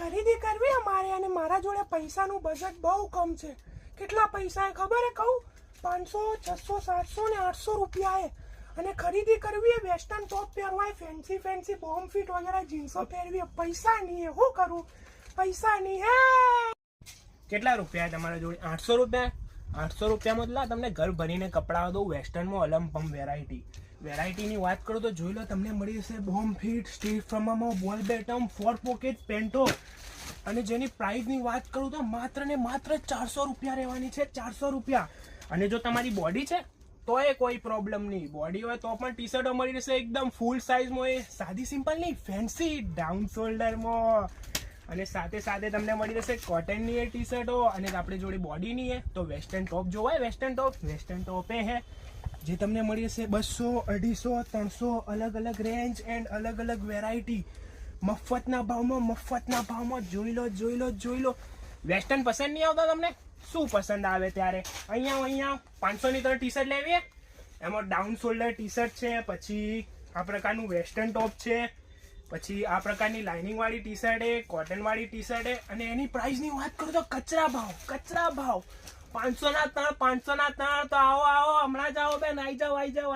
ખરીદી કરવી અમારે અને મારા જોડે પૈસાનું બજેટ બહુ કમ છે. કેટલા પૈસા એ ખબર હે કહું? 500, 600, 700 ને 800 રૂપિયા એ. અને ખરીદી કરવી એ વેસ્ટર્ન ટોપ પહેરવાય, ફેન્સી બોમ્બ ફિટ વગેરે જીન્સો પહેરવી. પૈસા નહીં હે, શું કરું? પૈસા નહીં હે. કેટલા રૂપિયા તમારા જોડે? 800 રૂપિયા. 800 રૂપિયામાં જ તમને ઘર ભરીને કપડાં દઉં વેસ્ટર્નમાં અલમ વેરાયટીની વાત કરું તો જોઈ લો, તમને મળી જશે બોમ્બ ફિટ, સ્ટીલ ફ્રમમાં, બોલ બેટમ, 4 પોકેટ પેન્ટો. અને જેની પ્રાઇસની વાત કરું તો માત્ર ને માત્ર 400 રૂપિયા રહેવાની છે. 400 રૂપિયા. અને જો તમારી બોડી છે તો એ કોઈ પ્રોબ્લેમ નહીં. બોડી હોય તો પણ ટી શર્ટો મળી રહેશે એકદમ ફૂલ સાઇઝમાં. એ સાદી સિમ્પલ નહીં, ફેન્સી ડાઉન શોલ્ડરમાં. અને સાથે સાથે તમને મળી રહેશે કોટનની એ ટી શર્ટો. અને આપણે જોડે બોડીની એ તો વેસ્ટર્ન ટોપ જોવાય. વેસ્ટર્ન ટોપ એ હે જે તમને મળી જશે 200, 250, 300 અલગ અલગ રેન્જ એન્ડ અલગ અલગ વેરાયટી મફતના ભાવમાં. જોઈ લો. વેસ્ટર્ન પસંદ નહીં આવતા તમને? શું પસંદ આવે ત્યારે અહીંયા 500 ની ટી શર્ટ લેવી. એમાં ડાઉન શોલ્ડર ટી શર્ટ છે, પછી આ પ્રકારનું વેસ્ટર્ન ટોપ છે, પછી આ પ્રકારની લાઇનિંગ વાળી ટી શર્ટ, કોટન વાળી ટી શર્ટ. અને એની પ્રાઇસની વાત કરું તો કચરા ભાવ 500 ના ત્રણ. તો આવો હમણાં જ આવો બેન, આવી જાઓ.